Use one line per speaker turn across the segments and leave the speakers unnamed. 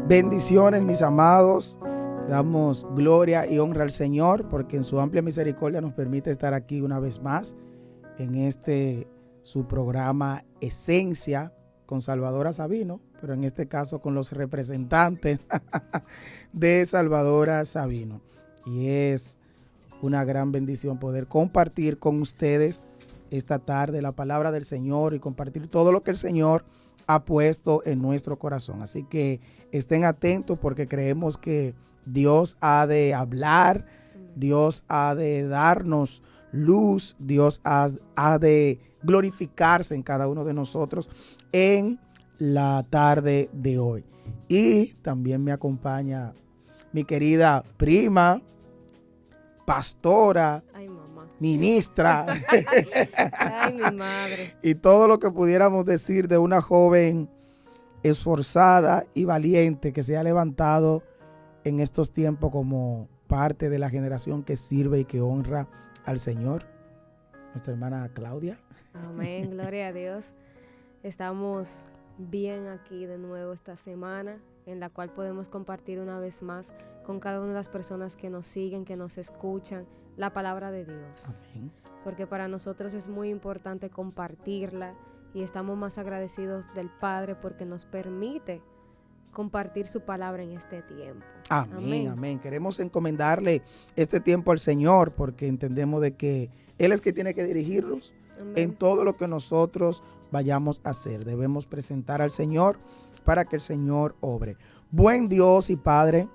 Bendiciones, mis amados. Damos gloria y honra al Señor porque en su amplia misericordia nos permite estar aquí una vez más en su programa Esencia con Salvadora Sabino, pero en este caso con los representantes de Salvadora Sabino. Y es una gran bendición poder compartir con ustedes esta tarde la palabra del Señor y compartir todo lo que el Señor ha puesto en nuestro corazón. Así que estén atentos porque creemos que Dios ha de hablar, Dios ha de darnos luz, Dios ha de glorificarse en cada uno de nosotros en la tarde de hoy. Y también me acompaña mi querida prima, pastora, ministra.
Ay, mi madre.
Y todo lo que pudiéramos decir de una joven esforzada y valiente que se ha levantado en estos tiempos como parte de la generación que sirve y que honra al Señor. Nuestra hermana Claudia.
Amén, gloria a Dios. Estamos bien aquí de nuevo esta semana, en la cual podemos compartir una vez más con cada una de las personas que nos siguen, que nos escuchan, la palabra de Dios.
Amén.
Porque para nosotros es muy importante compartirla y estamos más agradecidos del Padre porque nos permite compartir su palabra en este tiempo.
Amén,
Amén.
amén. Queremos encomendarle este tiempo al Señor porque entendemos de que Él es que tiene que dirigirnos
Amén.
en todo lo que nosotros vayamos a hacer. Debemos presentar al Señor para que el Señor obre. Buen Dios y Padre,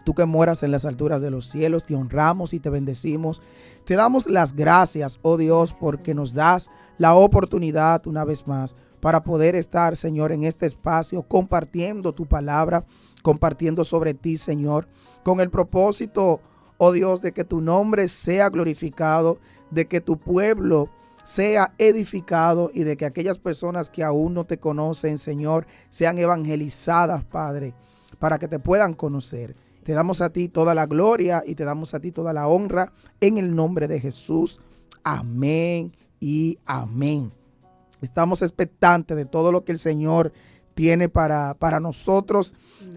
tú que moras en las alturas de los cielos, te honramos y te bendecimos. Te damos las gracias, oh Dios, porque nos das la oportunidad una vez más para poder estar, Señor, en este espacio compartiendo tu palabra, compartiendo sobre ti, Señor, con el propósito, oh Dios, de que tu nombre sea glorificado, de que tu pueblo sea edificado y de que aquellas personas que aún no te conocen, Señor, sean evangelizadas, Padre, para que te puedan conocer. Te damos a ti toda la gloria y te damos a ti toda la honra en el nombre de Jesús. Amén y amén. Estamos expectantes de todo lo que el Señor tiene para nosotros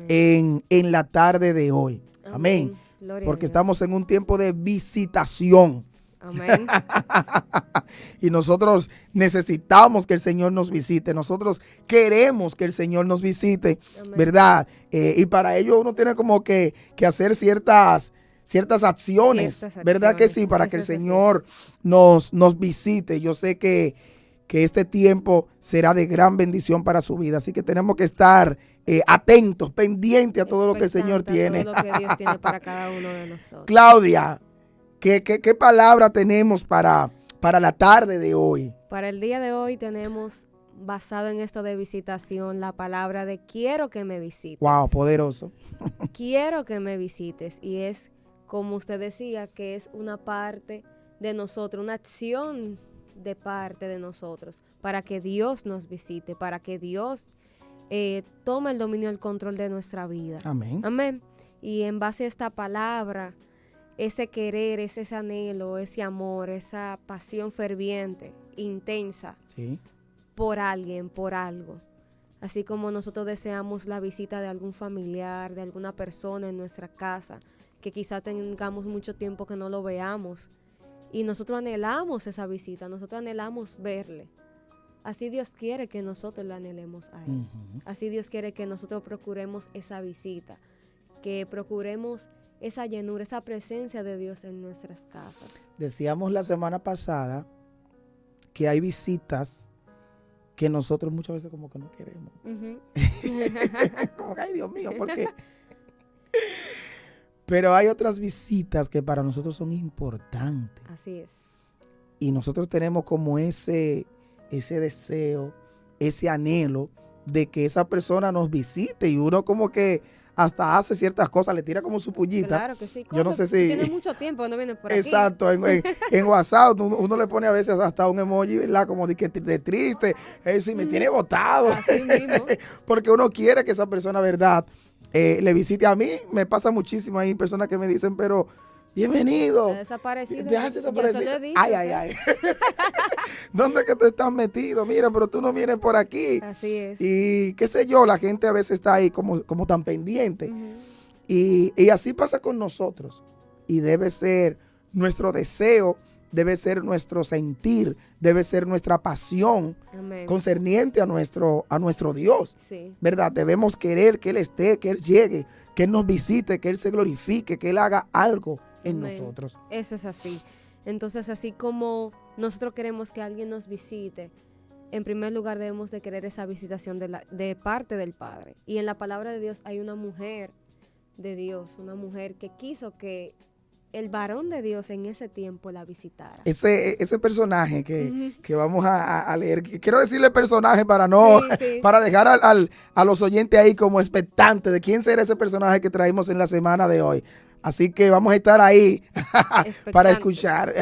en la tarde de hoy. Amén. Porque estamos en un tiempo de visitación.
Amén.
Y nosotros necesitamos que el Señor nos visite. Nosotros queremos que el Señor nos visite,
Amén.
¿verdad? Y para ello uno tiene como que hacer ciertas acciones, ¿verdad que sí? Para que el Señor nos visite. Yo sé que este tiempo será de gran bendición para su vida. Así que tenemos que estar atentos, pendientes a todo lo que el Señor tiene.
Todo lo que Dios tiene para cada uno de nosotros.
Claudia, ¿qué palabra tenemos para la tarde de hoy?
Para el día de hoy tenemos, basado en esto de visitación, la palabra de quiero que me visites.
Wow, poderoso.
Quiero que me visites. Y es, como usted decía, que es una parte de nosotros, una acción de parte de nosotros, para que Dios nos visite, para que Dios tome el dominio y el control de nuestra vida.
Amén.
Amén. Y en base a esta palabra, ese querer, ese anhelo, ese amor, esa pasión ferviente, intensa,
Sí.
por alguien, por algo. Así como nosotros deseamos la visita de algún familiar, de alguna persona en nuestra casa, que quizá tengamos mucho tiempo que no lo veamos. Y nosotros anhelamos esa visita, nosotros anhelamos verle. Así Dios quiere que nosotros le anhelemos a Él.
Uh-huh.
Así Dios quiere que nosotros procuremos esa visita, que procuremos esa llenura, esa presencia de Dios en nuestras casas.
Decíamos la semana pasada que hay visitas que nosotros muchas veces como que no queremos.
Uh-huh.
Como que, ay Dios mío, ¿por qué? Pero hay otras visitas que para nosotros son importantes.
Así es.
Y nosotros tenemos como ese deseo, ese anhelo de que esa persona nos visite. Y uno como que hasta hace ciertas cosas, le tira como su pullita.
Claro que sí.
Yo no sé si...
Tiene mucho tiempo que no viene por aquí.
Exacto, en WhatsApp uno le pone a veces hasta un emoji, ¿verdad? Como de triste, si me tiene botado.
Así mismo.
Porque uno quiere que esa persona, ¿verdad? Le visite. A mí me pasa muchísimo, hay personas que me dicen, pero bienvenido.
Ha desaparecido.
Dejaste
Yo
desaparecido.
se lo he dicho,
Ay, ay, ay. ¿Dónde es que tú estás metido? Mira, pero tú no vienes por aquí.
Así es.
Y qué sé yo, la gente a veces está ahí como tan pendiente.
Ujú.
Y así pasa con nosotros. Y debe ser nuestro deseo, debe ser nuestro sentir, debe ser nuestra pasión
Amén.
concerniente a nuestro Dios.
Sí.
¿Verdad? Debemos querer que Él esté, que Él llegue, que Él nos visite, que Él se glorifique, que Él haga algo en
Amén.
nosotros.
Eso es así. Entonces, así como nosotros queremos que alguien nos visite, en primer lugar debemos de querer esa visitación de parte del Padre. Y en la palabra de Dios hay una mujer de Dios, una mujer que quiso que el varón de Dios en ese tiempo la visitara.
Ese personaje
Ujú.
que vamos a leer, quiero decirle personaje para no,
Sí, sí.
para dejar a los oyentes ahí como expectantes de quién será ese personaje que traímos en la semana de hoy. Así que vamos a estar ahí para
Expectantes.
escuchar.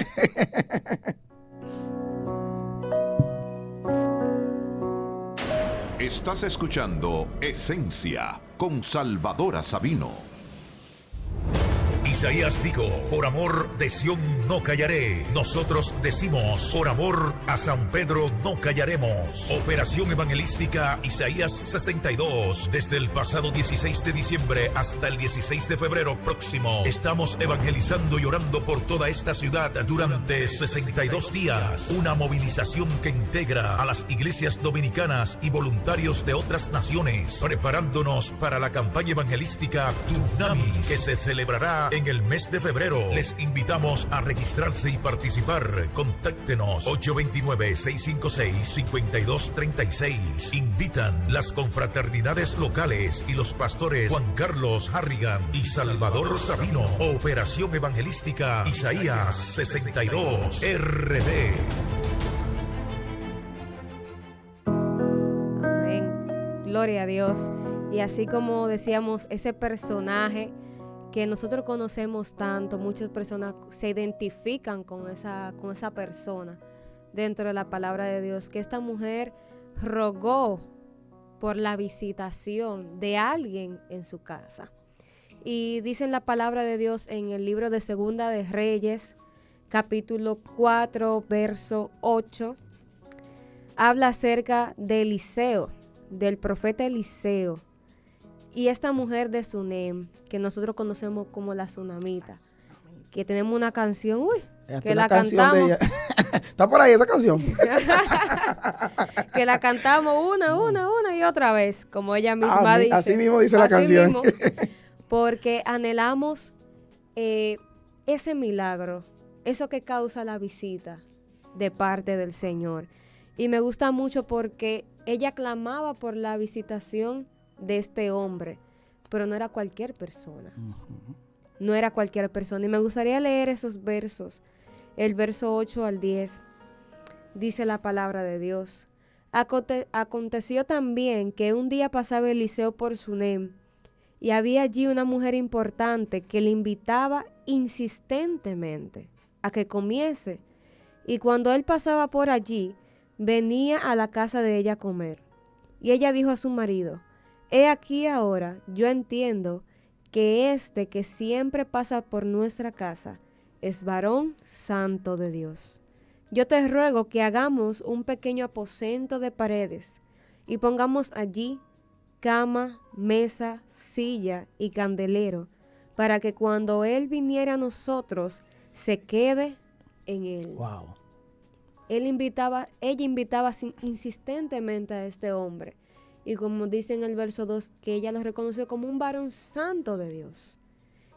Estás escuchando Esencia con Salvadora Sabino.
Isaías dijo, por amor de Sión no callaré. Nosotros decimos, por amor a San Pedro no callaremos. Operación evangelística Isaías 62. Desde el pasado 16 de diciembre hasta el 16 de febrero próximo, estamos evangelizando y orando por toda esta ciudad durante 62 días. Una movilización que integra a las iglesias dominicanas y voluntarios de otras naciones, preparándonos para la campaña evangelística Dunamis, que se celebrará en el mes de febrero. Les invitamos a registrarse y participar. Contáctenos 829-656-5236. Invitan las confraternidades locales y los pastores Juan Carlos Harrigan y Salvador Sabino. Operación evangelística Isaías 62 RD.
Amén. Gloria a Dios. Y así como decíamos, ese personaje que nosotros conocemos tanto, muchas personas se identifican con esa persona dentro de la palabra de Dios, que esta mujer rogó por la visitación de alguien en su casa. Y dice la palabra de Dios en el libro de Segunda de Reyes, capítulo 4, verso 8, habla acerca de Eliseo, del profeta Eliseo. Y esta mujer de Sunem, que nosotros conocemos como la Sunamita, que tenemos una canción, que la cantamos.
¿Está por ahí esa canción?
Que la cantamos una y otra vez, como ella misma dice.
Así mismo dice la
Así
canción.
mismo, porque anhelamos ese milagro, eso que causa la visita de parte del Señor. Y me gusta mucho porque ella clamaba por la visitación de este hombre, pero no era cualquier persona. No era cualquier persona. Y me gustaría leer esos versos. El verso 8 al 10 dice la palabra de Dios. Aconteció también que un día pasaba Eliseo por Sunem, y había allí una mujer importante que le invitaba insistentemente a que comiese. Y cuando él pasaba por allí, venía a la casa de ella a comer. Y ella dijo a su marido: he aquí ahora, yo entiendo que este que siempre pasa por nuestra casa es varón santo de Dios. Yo te ruego que hagamos un pequeño aposento de paredes y pongamos allí cama, mesa, silla y candelero, para que cuando él viniera a nosotros se quede en él.
Wow.
Ella invitaba insistentemente a este hombre. Y como dice en el verso 2, que ella lo reconoció como un varón santo de Dios.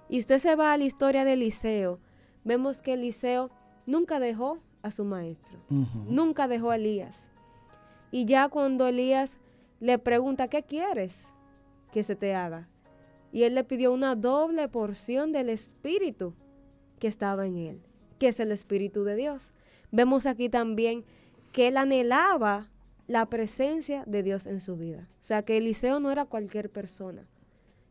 Y usted se va a la historia de Eliseo, vemos que Eliseo nunca dejó a su maestro, nunca dejó a Elías. Y ya cuando Elías le pregunta, ¿qué quieres que se te haga? Y él le pidió una doble porción del Espíritu que estaba en él, que es el Espíritu de Dios. Vemos aquí también que él anhelaba la presencia de Dios en su vida. O sea, que Eliseo no era cualquier persona.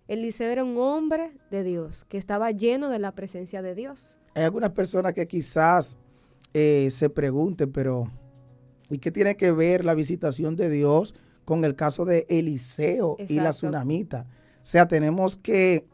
Eliseo era un hombre de Dios, que estaba lleno de la presencia de Dios.
Hay algunas personas que quizás se pregunten, pero ¿y qué tiene que ver la visitación de Dios con el caso de Eliseo y la
Exacto.
Sunamita? O sea, tenemos que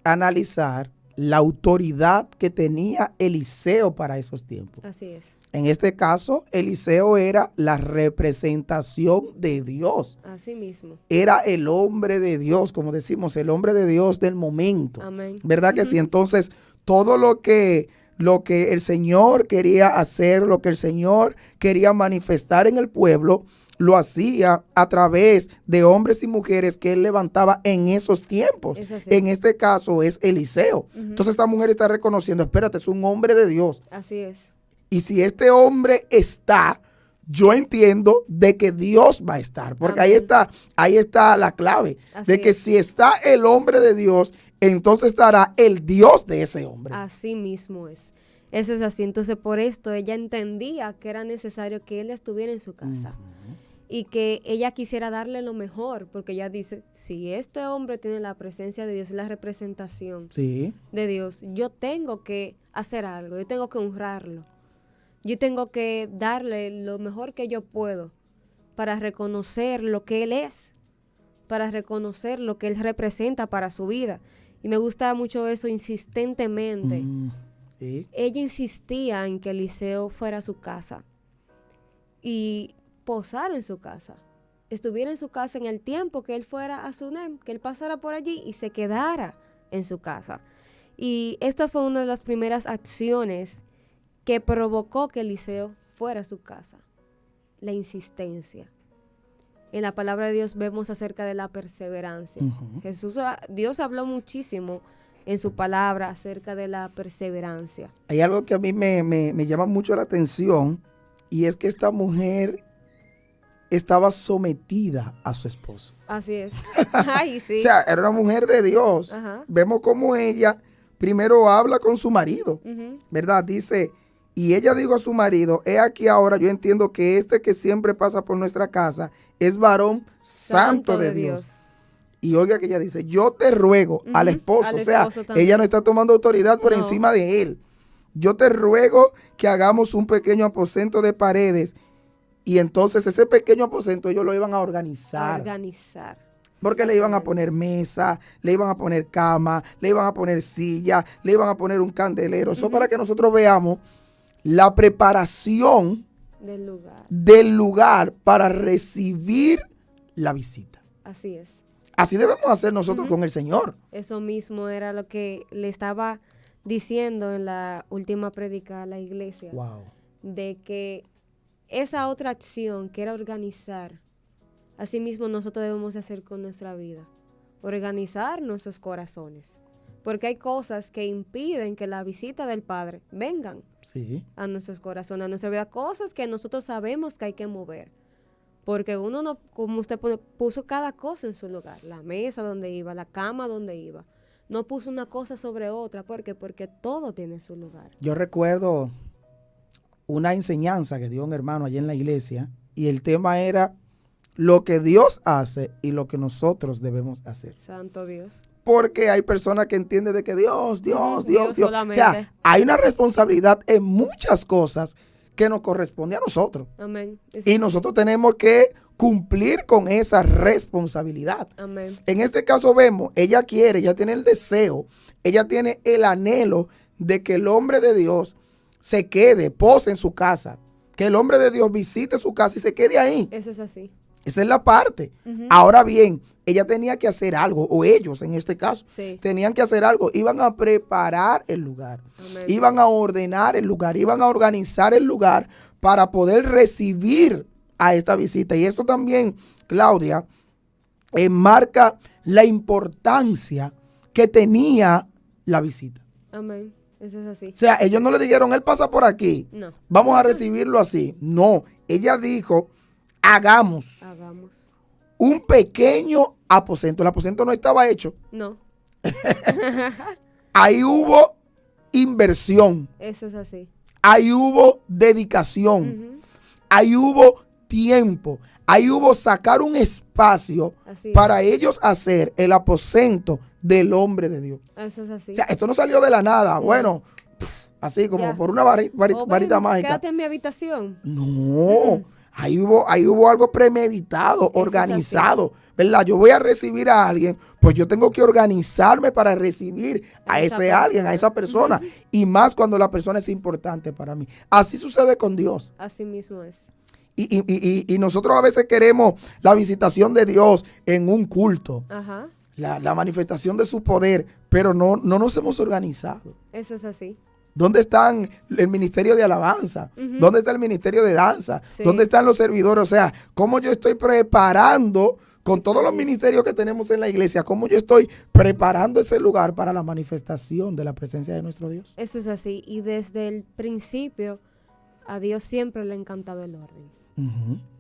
analizar la autoridad que tenía Eliseo para esos tiempos.
Así es.
En este caso, Eliseo era la representación de Dios.
Así mismo.
Era el hombre de Dios, como decimos, el hombre de Dios del momento.
Amén.
¿Verdad que sí? Entonces, todo lo que el Señor quería hacer, lo que el Señor quería manifestar en el pueblo, lo hacía a través de hombres y mujeres que él levantaba en esos tiempos.
Es así.
En este caso es Eliseo. Entonces esta mujer está reconociendo, espérate, es un hombre de Dios.
Así es.
Y si este hombre está, yo entiendo de que Dios va a estar. Porque
Amén.
ahí está la clave.
Así
De que
es.
si está el hombre de Dios, entonces estará el Dios de ese hombre.
Así mismo es. Eso es así. Entonces, por esto ella entendía que era necesario que él estuviera en su casa. Y que ella quisiera darle lo mejor, porque ella dice, si este hombre tiene la presencia de Dios, la representación
Sí.
de Dios, yo tengo que hacer algo, yo tengo que honrarlo. Yo tengo que darle lo mejor que yo puedo para reconocer lo que Él es, para reconocer lo que Él representa para su vida. Y me gusta mucho eso insistentemente.
Sí.
Ella insistía en que Eliseo fuera a su casa y posar en su casa. Estuviera en su casa en el tiempo que él fuera a Sunem, que él pasara por allí y se quedara en su casa. Y esta fue una de las primeras acciones que provocó que Eliseo fuera a su casa. La insistencia. En la palabra de Dios vemos acerca de la perseverancia. Dios habló muchísimo en su palabra acerca de la perseverancia.
Hay algo que a mí me llama mucho la atención, y es que esta mujer estaba sometida a su esposo.
Así es. Ay, sí.
O sea, era una mujer de Dios.
Ajá.
Vemos cómo ella primero habla con su marido,
Ujú.
¿verdad? Dice, y ella dijo a su marido, he aquí ahora yo entiendo que este que siempre pasa por nuestra casa es varón santo de Dios. Y oiga que ella dice, yo te ruego al esposo,
al
o sea,
esposo también.
ella no está tomando autoridad por
No.
encima de él. Yo te ruego que hagamos un pequeño aposento de paredes. Y entonces ese pequeño aposento ellos lo iban a organizar. Porque le iban a poner mesa, le iban a poner cama, le iban a poner silla, le iban a poner un candelero. Eso para que nosotros veamos la preparación del lugar para recibir la visita.
Así es.
Así debemos hacer nosotros con el Señor.
Eso mismo era lo que le estaba diciendo en la última prédica a la iglesia.
Wow.
De que esa otra acción que era organizar, así mismo nosotros debemos hacer con nuestra vida. Organizar nuestros corazones. Porque hay cosas que impiden que la visita del Padre vengan
Sí.
a nuestros corazones, a nuestra vida. Cosas que nosotros sabemos que hay que mover. Porque uno no, como usted puso cada cosa en su lugar. La mesa donde iba, la cama donde iba. No puso una cosa sobre otra. ¿Por qué? Porque todo tiene su lugar.
Yo recuerdo una enseñanza que dio un hermano allá en la iglesia, y el tema era lo que Dios hace y lo que nosotros debemos hacer.
Santo Dios.
Porque hay personas que entienden de que Dios. O
solamente.
sea, hay una responsabilidad en muchas cosas que nos corresponde a nosotros.
Amén.
Y nosotros tenemos que cumplir con esa responsabilidad.
Amén.
En este caso vemos, ella tiene el deseo, ella tiene el anhelo de que el hombre de Dios se quede, pose en su casa, que el hombre de Dios visite su casa y se quede ahí.
Eso es así.
Esa es la parte. Ahora bien, ella tenía que hacer algo, o ellos en este caso, tenían que hacer algo. Iban a preparar el lugar, iban a ordenar el lugar, iban a organizar el lugar para poder recibir a esta visita. Y esto también, Claudia, marca la importancia que tenía la visita.
Amén. Eso es así.
O sea, ellos no le dijeron, él pasa por aquí,
No.
vamos a recibirlo así. No, ella dijo, hagamos un pequeño aposento. El aposento no estaba hecho.
No.
Ahí hubo inversión.
Eso es así.
Ahí hubo dedicación. Ahí hubo tiempo. Ahí hubo sacar un espacio para ellos hacer el aposento del hombre de Dios.
Eso es así.
O sea, esto no salió de la nada. Bueno, así como por una varita mágica.
Quédate en mi habitación.
No. Ahí hubo algo premeditado, organizado, ¿verdad? Yo voy a recibir a alguien, pues yo tengo que organizarme para recibir a ese alguien, a esa persona. Y más cuando la persona es importante para mí. Así sucede con Dios.
Así mismo es.
Y nosotros a veces queremos la visitación de Dios en un culto,
Ajá.
la manifestación de su poder, pero no nos hemos organizado.
Eso es así.
¿Dónde están el ministerio de alabanza? ¿Dónde está el ministerio de danza?
Sí.
¿Dónde están los servidores? O sea, ¿cómo yo estoy preparando con todos los ministerios que tenemos en la iglesia? ¿Cómo yo estoy preparando ese lugar para la manifestación de la presencia de nuestro Dios?
Eso es así. Y desde el principio, a Dios siempre le ha encantado el orden.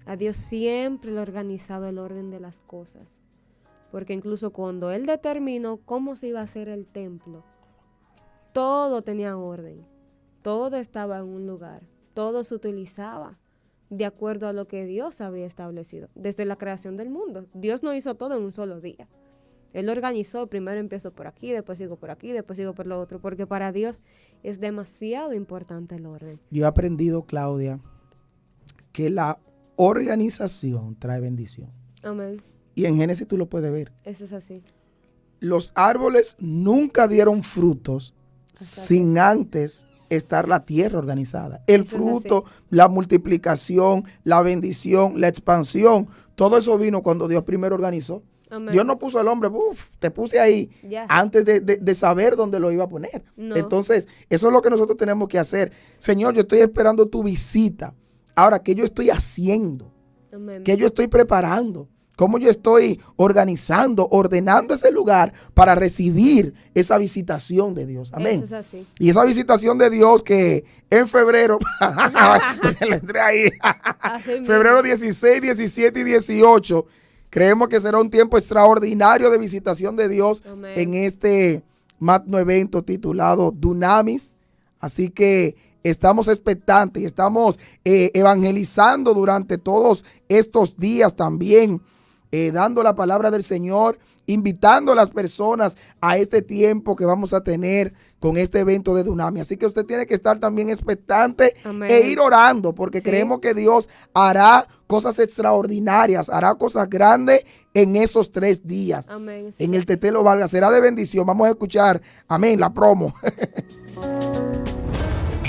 A Dios siempre le ha organizado el orden de las cosas. Porque incluso cuando Él determinó cómo se iba a hacer el templo, todo tenía orden, todo estaba en un lugar, todo se utilizaba de acuerdo a lo que Dios había establecido desde la creación del mundo. Dios no hizo todo en un solo día. Él organizó, primero empiezo por aquí, después sigo por aquí, después sigo por lo otro, porque para Dios es demasiado importante el orden.
Yo he aprendido, Claudia, que la organización trae bendición.
Amén.
Y en Génesis tú lo puedes ver.
Eso es así.
Los árboles nunca dieron frutos sin antes estar la tierra organizada. El
Eso es
fruto, la multiplicación, la bendición, la expansión, todo eso vino cuando Dios primero organizó.
Amén.
Dios no puso al hombre, te puse ahí
Ya.
antes de saber dónde lo iba a poner.
No.
Entonces, eso es lo que nosotros tenemos que hacer. Señor, yo estoy esperando tu visita. Ahora, ¿qué yo estoy haciendo?
Amén.
¿Qué yo estoy preparando? ¿Cómo yo estoy organizando, ordenando ese lugar para recibir esa visitación de Dios? Amén.
Eso es así.
Y esa visitación de Dios que en febrero, le entré ahí,
Así mismo.
febrero 16, 17 y 18, creemos que será un tiempo extraordinario de visitación de Dios
Amén.
en este magno evento titulado Dunamis. Así que estamos expectantes y estamos evangelizando durante todos estos días también. Dando la palabra del Señor, invitando a las personas a este tiempo que vamos a tener con este evento de Dunamis. Así que usted tiene que estar también expectante
Amén.
e ir orando, porque
Sí.
creemos que Dios hará cosas extraordinarias, hará cosas grandes en esos 3 días.
Amén. Eso
En
es
el Tetelo Valga será de bendición. Vamos a escuchar, amén, la promo.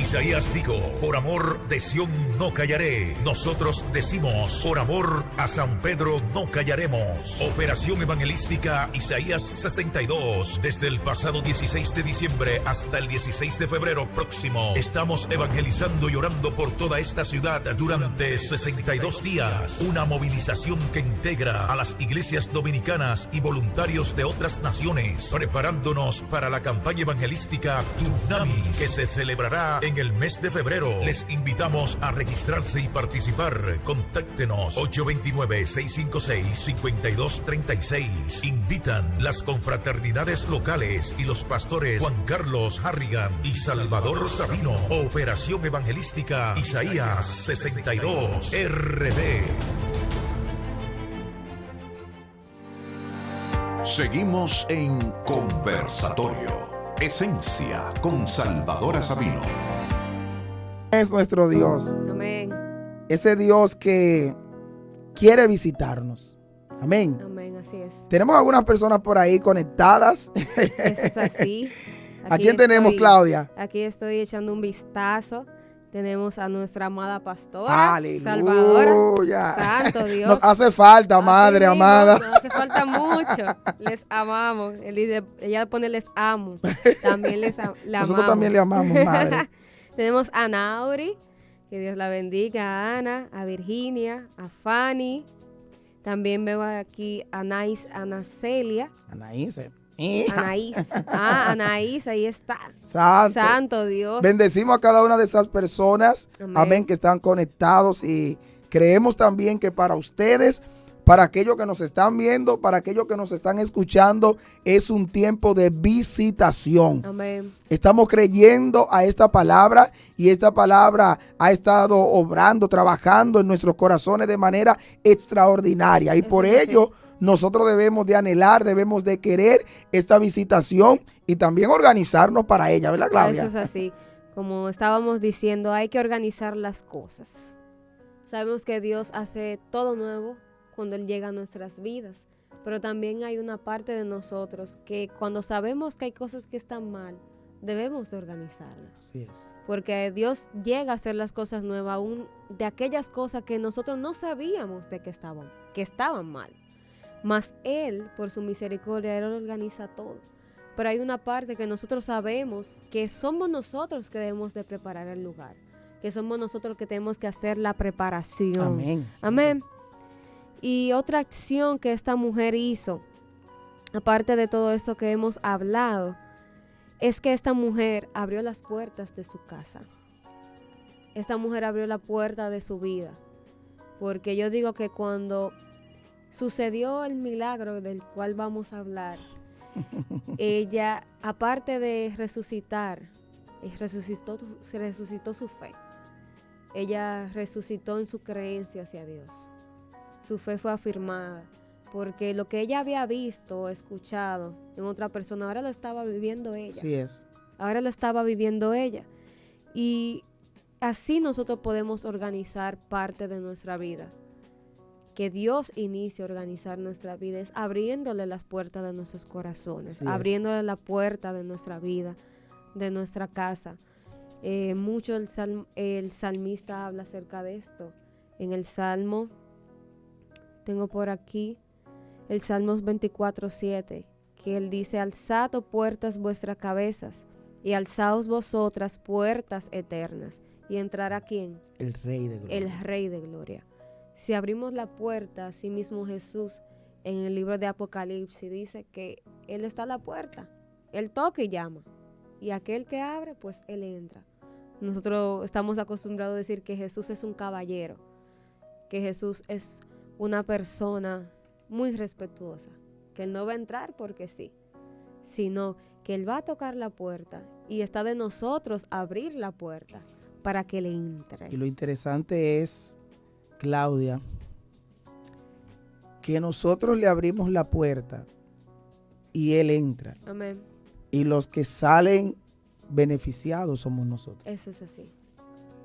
Isaías dijo, por amor de Sión no callaré. Nosotros decimos, por amor a San Pedro no callaremos. Operación evangelística Isaías 62. Desde el pasado 16 de diciembre hasta el 16 de febrero próximo, estamos evangelizando y orando por toda esta ciudad durante 62 días. Una movilización que integra a las iglesias dominicanas y voluntarios de otras naciones, preparándonos para la campaña evangelística Dunamis, que se celebrará en el mes de febrero. Les invitamos a registrarse y participar. Contáctenos 829-656-5236. Invitan las confraternidades locales y los pastores Juan Carlos Harrigan y Salvador Sabino. Operación evangelística Isaías 62 RD.
Seguimos en Conversatorio. Esencia con Salvadora Sabino.
Es nuestro Dios,
Amén.
ese Dios que quiere visitarnos. Amén.
Amén. Así es.
Tenemos algunas personas por ahí conectadas.
Eso es así.
¿A quién tenemos, Claudia?
Aquí estoy echando un vistazo. Tenemos a nuestra amada pastora,
Aleluya.
Salvadora. Santo Dios.
Nos hace falta,
Así
madre
mismo,
amada.
Nos hace falta mucho. Les amamos. Ella pone les amo. También la
Nosotros
amamos.
también le amamos, madre.
Tenemos a Nauri. Que Dios la bendiga. A Ana, a Virginia, a Fanny. También veo aquí a Ana Celia.
Anaíse.
Anaís. Ah, Anaís, ahí está.
Santo.
Santo Dios.
Bendecimos a cada una de esas personas,
Amén.
amén, que están conectados, y creemos también que para ustedes, para aquellos que nos están viendo, para aquellos que nos están escuchando, es un tiempo de visitación.
Amén.
Estamos creyendo a esta palabra, y esta palabra ha estado obrando, trabajando en nuestros corazones de manera extraordinaria, y
Eso
por
es así.
ello nosotros debemos de anhelar, debemos de querer esta visitación y también organizarnos para ella, ¿verdad, Claudia?
Eso es así. Como estábamos diciendo, hay que organizar las cosas. Sabemos que Dios hace todo nuevo cuando Él llega a nuestras vidas, pero también hay una parte de nosotros que cuando sabemos que hay cosas que están mal, debemos de organizarlas.
Así es.
Porque Dios llega a hacer las cosas nuevas aún de aquellas cosas que nosotros no sabíamos de que estaban mal. Mas Él, por su misericordia, Él organiza todo. Pero hay una parte que nosotros sabemos que somos nosotros que debemos de preparar el lugar. Que somos nosotros que tenemos que hacer la preparación.
Amén.
Amén. Y otra acción que esta mujer hizo, aparte de todo eso que hemos hablado, es que esta mujer abrió las puertas de su casa. Esta mujer abrió la puerta de su vida. Porque yo digo que cuando sucedió el milagro del cual vamos a hablar, ella, aparte de resucitar, resucitó su fe. Ella resucitó en su creencia hacia Dios. Su fe fue afirmada. Porque lo que ella había visto o escuchado en otra persona, ahora lo estaba viviendo ella.
Así es.
Ahora lo estaba viviendo ella. Y así nosotros podemos organizar parte de nuestra vida. Que Dios inicie a organizar nuestra vida es abriéndole las puertas de nuestros corazones, abriéndole la puerta de nuestra vida, de nuestra casa. Mucho el salmista habla acerca de esto. En el Salmo, tengo por aquí, el Salmos 24:7, que él dice: alzad, oh puertas, vuestras cabezas, y alzaos vosotras, puertas eternas. ¿Y entrará quién?
El Rey de Gloria.
El Rey de Gloria. Si abrimos la puerta, así mismo Jesús, en el libro de Apocalipsis, dice que Él está a la puerta. Él toca y llama. Y aquel que abre, pues Él entra. Nosotros estamos acostumbrados a decir que Jesús es un caballero, que Jesús es una persona muy respetuosa, que Él no va a entrar porque sí, sino que Él va a tocar la puerta y está de nosotros abrir la puerta para que Él entre.
Y lo interesante es, Claudia, que nosotros le abrimos la puerta y Él entra.
Amén.
Y los que salen beneficiados somos nosotros.
Eso es así.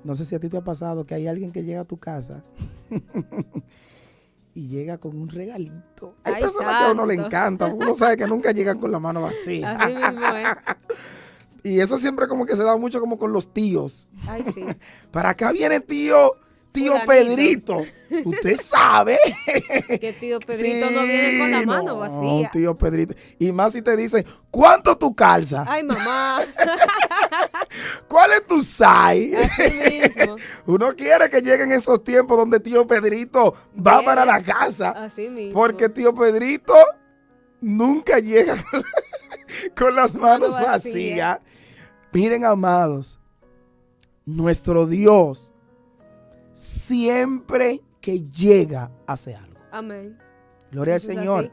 No sé si a ti te ha pasado que hay alguien que llega a tu casa y llega con un regalito. Hay personas que a uno le encanta, uno sabe que nunca llegan con la mano vacía.
Así mismo es.
Y eso siempre como que se da mucho como con los tíos.
Ay, sí.
Para acá viene tío
Fulanito.
Pedrito. Usted sabe.
Que tío Pedrito no viene con la mano vacía.
Tío Pedrito. Y más si te dicen, ¿cuánto tú calzas?
Ay, mamá.
¿Cuál es tu size?
Así mismo.
Uno quiere que lleguen esos tiempos donde tío Pedrito va para la casa.
Así mismo.
Porque tío Pedrito nunca llega con las manos vacías. Miren, amados, nuestro Dios siempre que llega hace algo.
Amén.
Gloria al
Eso es
Señor.
así.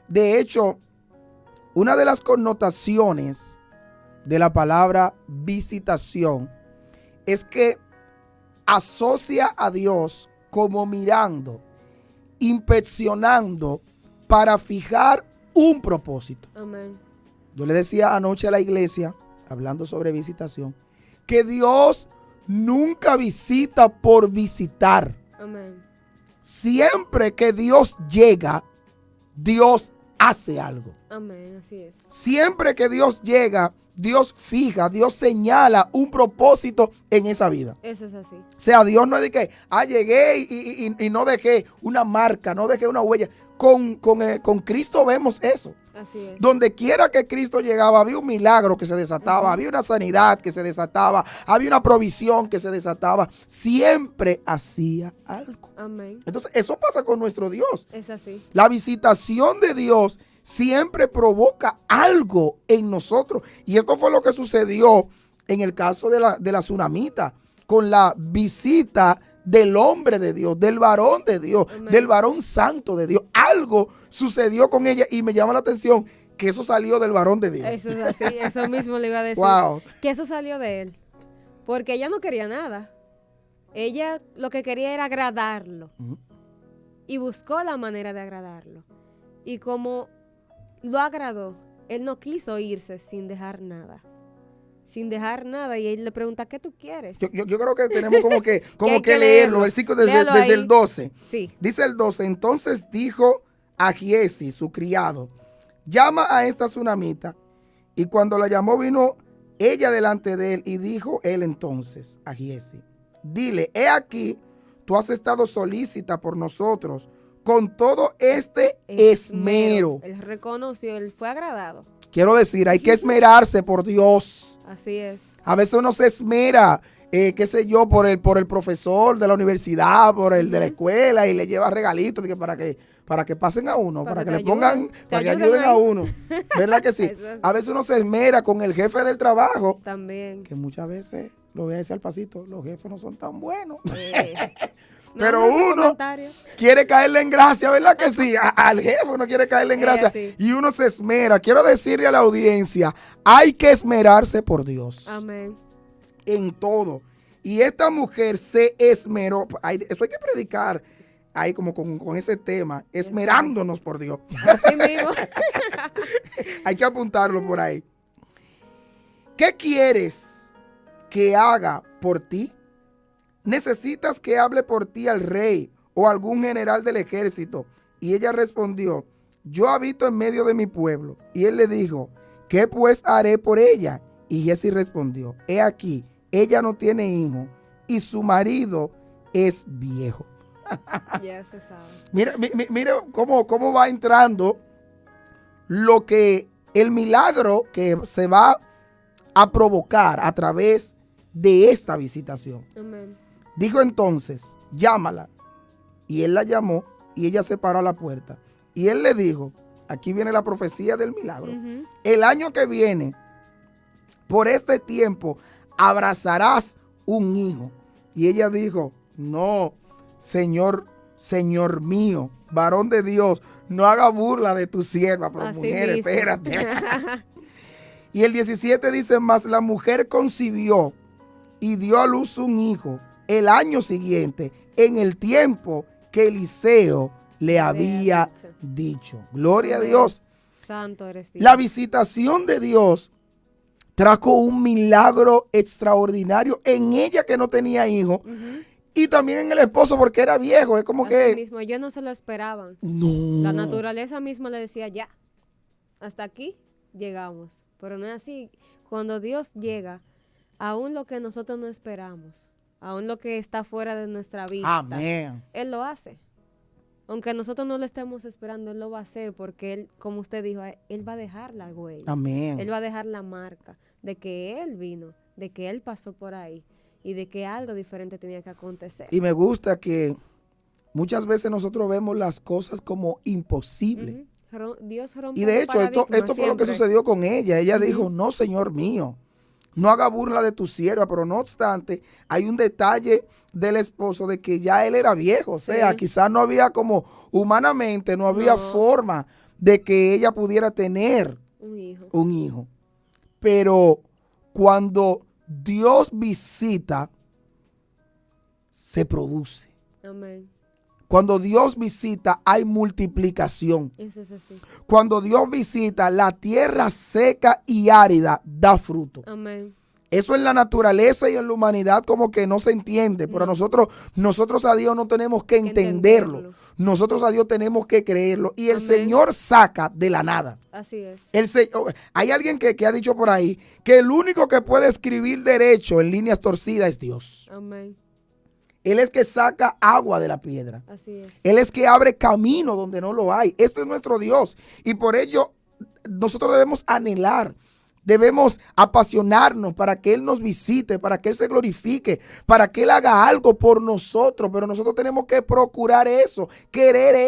De hecho, una de las connotaciones de la palabra visitación es que asocia a Dios como mirando, inspeccionando para fijar un propósito.
Amén.
Yo le decía anoche a la iglesia, hablando sobre visitación, que Dios nunca visita por visitar.
Amén.
Siempre que Dios llega, Dios hace algo.
Amén, así es.
Siempre que Dios llega, Dios fija, Dios señala un propósito en esa vida.
Eso es así.
O sea, Dios no es de que, llegué y no dejé una marca, no dejé una huella. Con Cristo vemos eso.
Así es.
Donde quiera que Cristo llegaba, había un milagro que se desataba, había una sanidad que se desataba, había una provisión que se desataba. Siempre hacía algo.
Amén.
Entonces, eso pasa con nuestro Dios.
Es así.
La visitación de Dios siempre provoca algo en nosotros. Y esto fue lo que sucedió en el caso de la tsunamita, con la visita del hombre de Dios, del varón de Dios,
Amén.
del varón santo de Dios. Algo sucedió con ella y me llama la atención que eso salió del varón de Dios.
Eso es así. Eso mismo le iba a decir.
Wow.
Que eso salió de él. Porque ella no quería nada. Ella lo que quería era agradarlo.
Ujú.
Y buscó la manera de agradarlo. Y como lo agradó, él no quiso irse sin dejar nada. sin dejar nada. Y él le pregunta, ¿qué tú quieres?
Yo creo que tenemos como que
hay que
leerlo,
leerlo.
versículo
Léalo
desde
ahí.
el 12.
Sí.
Dice el 12, entonces dijo a Giesi, su criado, llama a esta tsunamita. Y cuando la llamó vino ella delante de él y dijo él entonces a Giesi, dile, he aquí, tú has estado solícita por nosotros con todo este esmero.
Él reconoció, él fue agradado.
Quiero decir, hay que esmerarse por Dios.
Así es.
A veces uno se esmera, qué sé yo, por el profesor de la universidad, por el de la escuela, y le lleva regalitos de que para que pasen a uno, para que le pongan, para que ayuden a uno. ¿Verdad que sí?
Eso es.
A veces uno se esmera con el jefe del trabajo,
También.
que muchas veces, lo voy a decir al pasito, los jefes no son tan buenos. Pero
No,
uno
comentario.
quiere caerle en gracia, ¿verdad que sí? Al jefe uno quiere caerle en gracia.
Sí.
Y uno se esmera. Quiero decirle a la audiencia, hay que esmerarse por Dios.
Amén.
En todo. Y esta mujer se esmeró. Eso hay que predicar ahí como con ese tema, esmerándonos por Dios.
Así mismo.
Hay que apuntarlo por ahí. ¿Qué quieres que haga por ti? ¿Necesitas que hable por ti al rey o algún general del ejército? Y ella respondió, yo habito en medio de mi pueblo. Y él le dijo, ¿qué pues haré por ella? Y Giesi respondió, he aquí, ella no tiene hijo y su marido es viejo.
Ya se sabe.
Mira cómo va entrando el milagro que se va a provocar a través de esta visitación.
Amén.
Dijo entonces, llámala. Y él la llamó y ella se paró a la puerta. Y él le dijo, aquí viene la profecía del milagro.
Ujú.
El año que viene, por este tiempo, abrazarás un hijo. Y ella dijo, no, Señor mío, varón de Dios, no haga burla de tu sierva. Pero
Así
mujer,
mismo.
espérate. Y el 17 dice, mas la mujer concibió y dio a luz un hijo el año siguiente, en el tiempo que Eliseo le había dicho. Gloria a Dios.
Santo eres Dios.
La visitación de Dios trajo un milagro extraordinario en ella que no tenía hijo.
Ujú.
Y también en el esposo porque era viejo. Es como
Así
que...
mismo, ellos no se lo esperaban.
No.
La naturaleza misma le decía, ya, hasta aquí llegamos. Pero no es así. Cuando Dios llega, aún lo que nosotros no esperamos, aún lo que está fuera de nuestra vista,
Amén.
Él lo hace. Aunque nosotros no lo estemos esperando, Él lo va a hacer porque Él, como usted dijo, Él va a dejar la huella.
Amén.
Él va a dejar la marca de que Él vino, de que Él pasó por ahí y de que algo diferente tenía que acontecer.
Y me gusta que muchas veces nosotros vemos las cosas como imposibles.
Ujú. Dios rompe
Y de
el
hecho, esto
paradigma
fue lo que
siempre.
sucedió con ella. Ella
Ujú.
dijo, no, Señor mío, no haga burla de tu sierva. Pero no obstante, hay un detalle del esposo de que ya él era viejo. O sea,
Sí.
quizás no había como humanamente, no había
No.
forma de que ella pudiera tener
Un hijo.
un hijo. Pero cuando Dios visita, se produce.
Amén.
Cuando Dios visita, hay multiplicación.
Eso es así.
Cuando Dios visita, la tierra seca y árida da fruto.
Amén.
Eso en la naturaleza y en la humanidad como que no se entiende. Pero nosotros a Dios no tenemos que entenderlo. Nosotros a Dios tenemos que creerlo. Y el
Amén.
Señor saca de la nada.
Así es.
Hay alguien que ha dicho por ahí que el único que puede escribir derecho en líneas torcidas es Dios.
Amén.
Él es que saca agua de la piedra.
Así es.
Él es que abre camino donde no lo hay. Este es nuestro Dios. Y por ello nosotros debemos anhelar, debemos apasionarnos para que Él nos visite, para que Él se glorifique, para que Él haga algo por nosotros. Pero nosotros tenemos que procurar eso, querer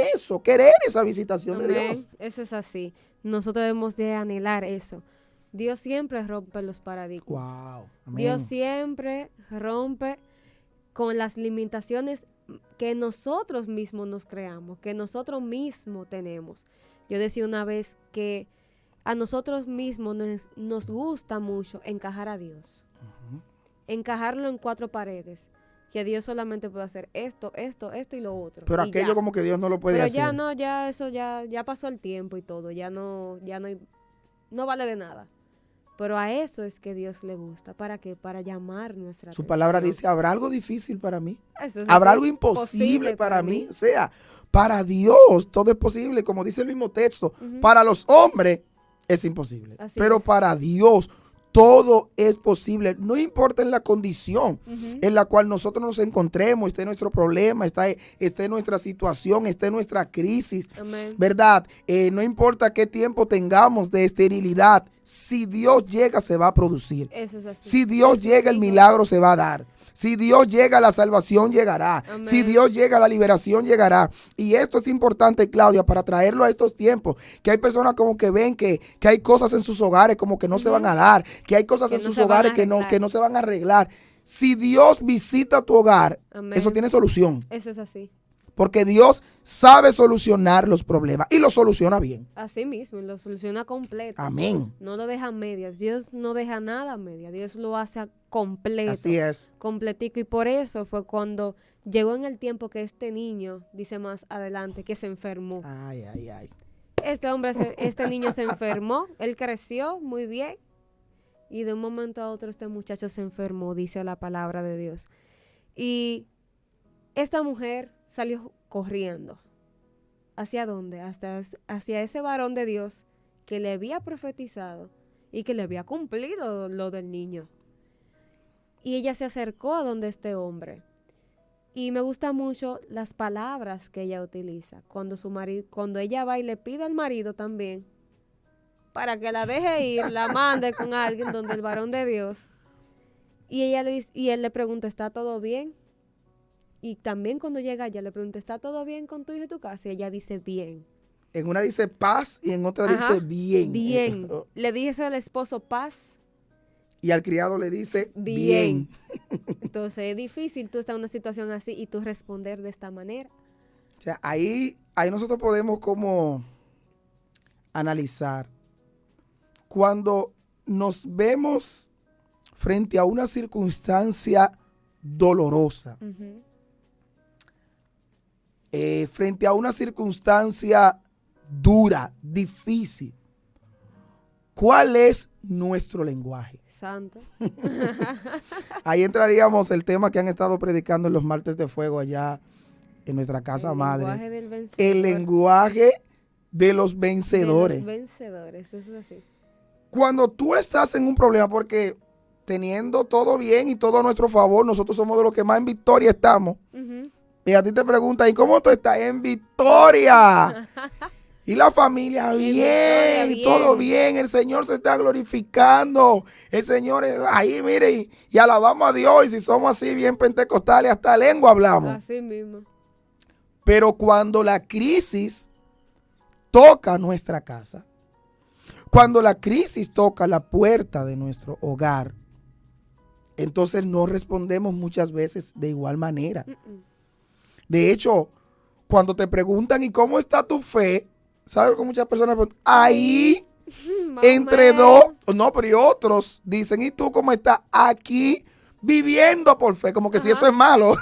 esa visitación de
Amén.
Dios.
Eso es así. Nosotros debemos de anhelar eso. Dios siempre rompe los paradigmas.
Wow. Amén.
Dios siempre rompe con las limitaciones que nosotros mismos nos creamos, que nosotros mismos tenemos. Yo decía una vez que a nosotros mismos nos gusta mucho encajar a Dios. Encajarlo en 4 paredes. Que Dios solamente puede hacer esto y lo otro.
Pero
y
aquello
ya.
como que Dios no lo puede
Pero
hacer.
ya no, ya eso ya pasó el tiempo y todo. Ya no vale de nada. Pero a eso es que Dios le gusta. ¿Para qué? Para llamar nuestra
Su
atención.
palabra dice, ¿habrá algo difícil para mí?
Eso es
¿Habrá
así,
algo imposible
posible
para mí? O sea, para Dios todo es posible, como dice el mismo texto. Para los hombres es imposible,
Así
pero
es.
para Dios todo es posible. No importa en la condición en la cual nosotros nos encontremos, esté nuestro problema, esté nuestra situación, esté nuestra crisis,
Amén.
¿verdad? No importa qué tiempo tengamos de esterilidad, si Dios llega se va a producir.
Eso es así.
Si Dios llega, el milagro se va a dar. Si Dios llega, la salvación llegará.
Amén.
Si Dios llega, la liberación llegará. Y esto es importante, Claudia, para traerlo a estos tiempos. Que hay personas como que ven que hay cosas en sus hogares como que no se van a dar. Que hay cosas
Que
en
no
sus
se van a
hogares que
arreglar.
no se van a arreglar. Si Dios visita tu hogar,
Amén.
eso tiene solución.
Eso es así.
Porque Dios sabe solucionar los problemas y lo soluciona bien.
Así mismo, y lo soluciona completo.
Amén.
No lo deja a medias. Dios no deja nada a medias. Dios lo hace a completo.
Así es.
Completico. Y por eso fue cuando llegó en el tiempo que este niño, dice más adelante, que se enfermó.
Ay, ay, ay.
Este niño se enfermó. Él creció muy bien. Y de un momento a otro este muchacho se enfermó, dice la palabra de Dios. Y esta mujer salió corriendo. ¿Hacia dónde? Hacia ese varón de Dios que le había profetizado y que le había cumplido lo del niño. Y ella se acercó a donde este hombre. Y me gustan mucho las palabras que ella utiliza. Cuando ella va y le pide al marido también, para que la deje ir, la mande con alguien donde el varón de Dios. Y él le pregunta, ¿está todo bien? Y también cuando llega ella le pregunta, ¿está todo bien con tu hijo y tu casa? Y ella dice, bien.
En una dice paz y en otra
Ajá,
dice bien.
Bien. Le dice al esposo paz.
Y al criado le dice
Bien.
bien.
Entonces es difícil tú estar en una situación así y tú responder de esta manera.
O sea, ahí nosotros podemos como analizar. Cuando nos vemos frente a una circunstancia dolorosa,
Ujú.
Frente a una circunstancia dura, difícil, ¿cuál es nuestro lenguaje?
Santo.
Ahí entraríamos el tema que han estado predicando en los martes de fuego allá en nuestra casa madre.
Lenguaje del vencedor.
El lenguaje de los
De
vencedores.
los vencedores, eso es así.
Cuando tú estás en un problema, porque teniendo todo bien y todo a nuestro favor, nosotros somos de los que más en victoria estamos.
Ujú.
Y a ti te preguntan, ¿y cómo tú estás? En victoria. Y la familia,
victoria,
bien,
bien.
todo bien, el Señor se está glorificando. El Señor es ahí, mire, y alabamos a Dios. Y si somos así bien pentecostales, hasta lengua hablamos.
Así mismo.
Pero cuando la crisis toca nuestra casa, cuando la crisis toca la puerta de nuestro hogar, entonces no respondemos muchas veces de igual manera. De hecho, cuando te preguntan, ¿y cómo está tu fe? ¿Sabes que muchas personas preguntan? Ahí,
Más o
entre
menos.
dos, no, pero y otros dicen, ¿y tú cómo estás? Aquí, viviendo por fe, como que si eso es malo.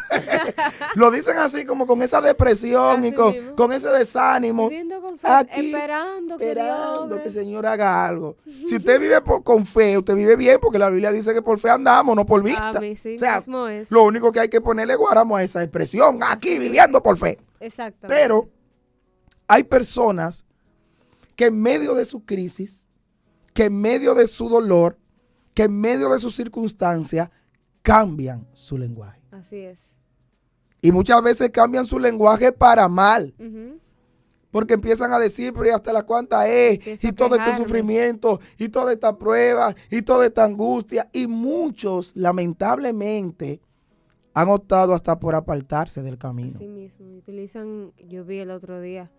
Lo dicen así, como con esa depresión
Así
y
mismo.
con ese desánimo.
Viviendo con fe,
Aquí,
esperando que Dios
esperando
obre.
que el Señor haga algo. Si usted vive con fe, usted vive bien, porque la Biblia dice que por fe andamos, no por vista.
A mí sí
O sea,
mismo es.
lo único que hay que ponerle guaramo a esa expresión, aquí viviendo por fe.
Exactamente.
Pero hay personas que en medio de su crisis, que en medio de su dolor, que en medio de sus circunstancias, cambian su lenguaje.
Así es.
Y muchas veces cambian su lenguaje para mal.
Ujú.
Porque empiezan a decir, pero ¿y hasta la cuánta es?
Empiezo
Y
a
todo este
quejarme.
sufrimiento, y toda esta prueba, y toda esta angustia. Y muchos, lamentablemente, han optado hasta por apartarse del camino.
Así mismo. Utilizan, yo vi el otro día,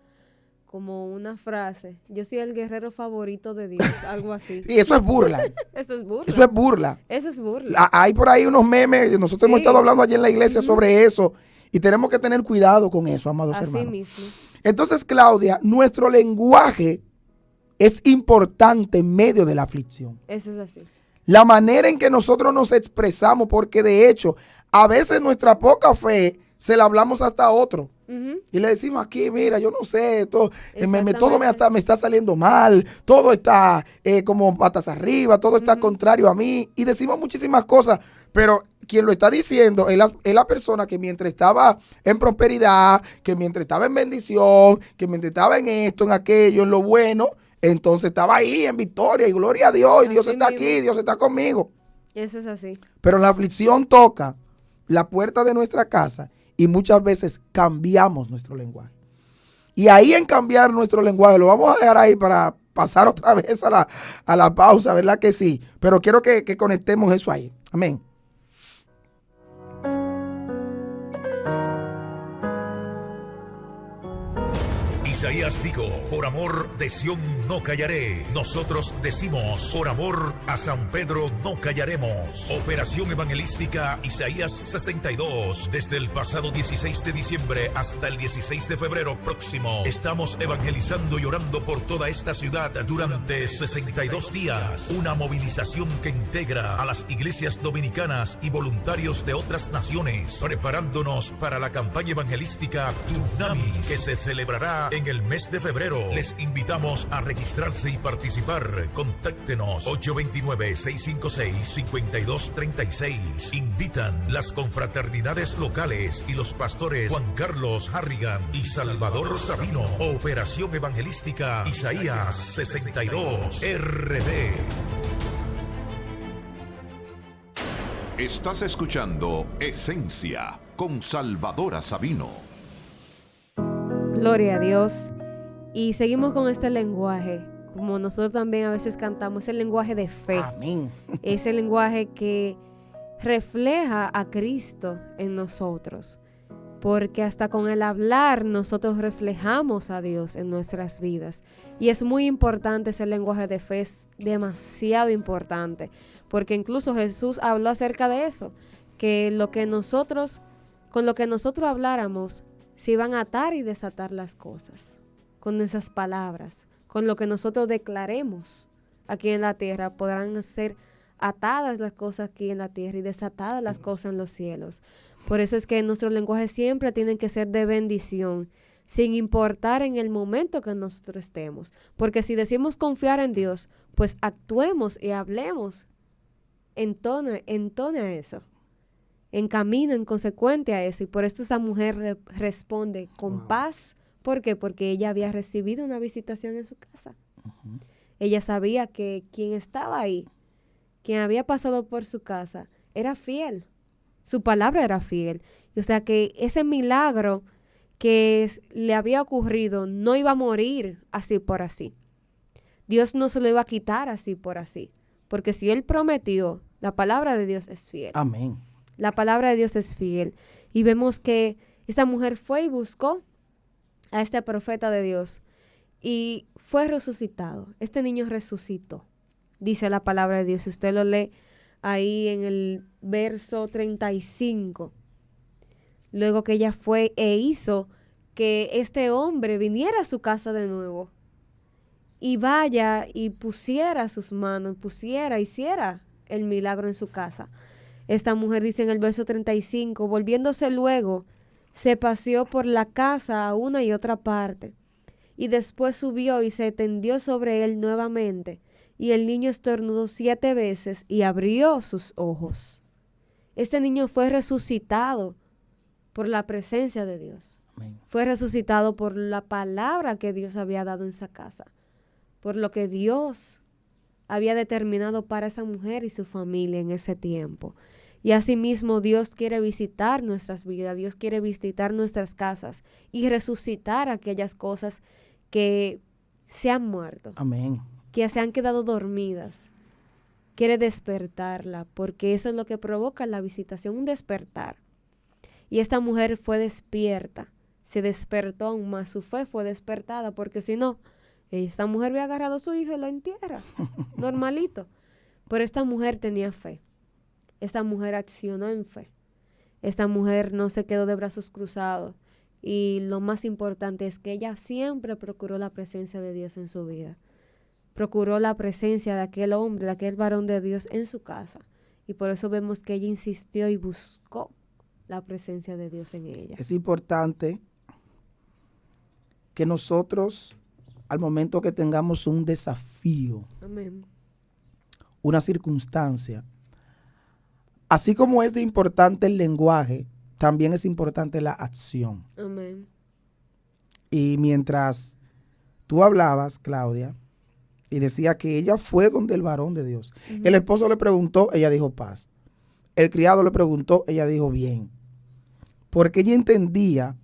como una frase. Yo soy el guerrero favorito de Dios. Algo así.
Y eso es burla.
Eso es burla.
Eso es burla.
Eso es burla.
Hay por ahí unos memes, nosotros hemos
Sí.
estado hablando allí en la iglesia sobre eso. Y tenemos que tener cuidado con eso, amados
Así
hermanos.
mismo.
Entonces, Claudia, nuestro lenguaje es importante en medio de la aflicción.
Eso es así.
La manera en que nosotros nos expresamos, porque de hecho, a veces nuestra poca fe se la hablamos hasta a otro.
Ujú.
Y le decimos aquí, mira, yo no sé, todo
Exactamente.
me está saliendo mal, todo está como patas arriba, todo está contrario a mí. Y decimos muchísimas cosas, pero quien lo está diciendo es la persona que mientras estaba en prosperidad, que mientras estaba en bendición, que mientras estaba en esto, en aquello, en lo bueno, entonces estaba ahí en victoria y gloria a Dios, y Dios
Así
está
mismo.
aquí, Dios está conmigo.
Eso es así.
Pero la aflicción toca la puerta de nuestra casa y muchas veces cambiamos nuestro lenguaje. Y ahí en cambiar nuestro lenguaje, lo vamos a dejar ahí para pasar otra vez a la pausa, ¿verdad que sí? Pero quiero que conectemos eso ahí. Amén.
Isaías dijo, por amor de Sión no callaré. Nosotros decimos, por amor a San Pedro no callaremos. Operación evangelística Isaías 62. Desde el pasado 16 de diciembre hasta el 16 de febrero próximo, estamos evangelizando y orando por toda esta ciudad durante 62 días. Una movilización que integra a las iglesias dominicanas y voluntarios de otras naciones, preparándonos para la campaña evangelística Dunamis, que se celebrará en el mes de febrero. Les invitamos a registrarse y participar. Contáctenos 829-656-5236. Invitan las confraternidades locales y los pastores Juan Carlos Harrigan y Salvador Sabino. Operación evangelística Isaías 62 RD.
Estás escuchando Esencia con Salvadora Sabino.
Gloria a Dios. Y seguimos con este lenguaje, como nosotros también a veces cantamos, es el lenguaje de fe.
Amén.
Es el lenguaje que refleja a Cristo en nosotros. Porque hasta con el hablar nosotros reflejamos a Dios en nuestras vidas. Y es muy importante ese lenguaje de fe, es demasiado importante. Porque incluso Jesús habló acerca de eso, que con lo que nosotros habláramos, se iban a atar y desatar las cosas. Con nuestras palabras, con lo que nosotros declaremos aquí en la tierra, podrán ser atadas las cosas aquí en la tierra y desatadas las cosas en los cielos. Por eso es que nuestros lenguajes siempre tienen que ser de bendición, sin importar en el momento que nosotros estemos. Porque si decimos confiar en Dios, pues actuemos y hablemos en tono a eso, en camino, en consecuente a eso. Y por esto esa mujer responde con paz. ¿Por qué? Porque ella había recibido una visitación en su casa. Ella sabía que quien estaba ahí, quien había pasado por su casa, era fiel. Su palabra era fiel. O sea que ese milagro que le había ocurrido no iba a morir así por así. Dios no se lo iba a quitar así por así. Porque si Él prometió, la palabra de Dios es fiel.
Amén.
La palabra de Dios es fiel. Y vemos que esta mujer fue y buscó a este profeta de Dios y fue resucitado. Este niño resucitó, dice la palabra de Dios. Si usted lo lee ahí en el verso 35. Luego que ella fue e hizo que este hombre viniera a su casa de nuevo y vaya y pusiera sus manos, hiciera el milagro en su casa. Esta mujer dice en el verso 35, volviéndose luego, se paseó por la casa a una y otra parte, y después subió y se tendió sobre él nuevamente, y el niño estornudó 7 veces y abrió sus ojos. Este niño fue resucitado por la presencia de Dios.
Amén.
Fue resucitado por la palabra que Dios había dado en esa casa, por lo que Dios había determinado para esa mujer y su familia en ese tiempo. Y asimismo Dios quiere visitar nuestras vidas, Dios quiere visitar nuestras casas y resucitar aquellas cosas que se han muerto,
Amén.
que se han quedado dormidas. Quiere despertarla, porque eso es lo que provoca la visitación, un despertar. Y esta mujer fue despierta, se despertó aún más, su fe fue despertada, porque si no, esta mujer había agarrado a su hijo y lo entierra, normalito. Pero esta mujer tenía fe. Esta mujer accionó en fe. Esta mujer no se quedó de brazos cruzados. Y lo más importante es que ella siempre procuró la presencia de Dios en su vida. Procuró la presencia de aquel hombre, de aquel varón de Dios en su casa. Y por eso vemos que ella insistió y buscó la presencia de Dios en ella.
Es importante que nosotros, al momento que tengamos un desafío,
Amén.
una circunstancia, así como es de importante el lenguaje, también es importante la acción.
Amén.
Y mientras tú hablabas, Claudia, y decía que ella fue donde el varón de Dios. El esposo le preguntó, ella dijo paz. El criado le preguntó, ella dijo bien. Porque ella entendía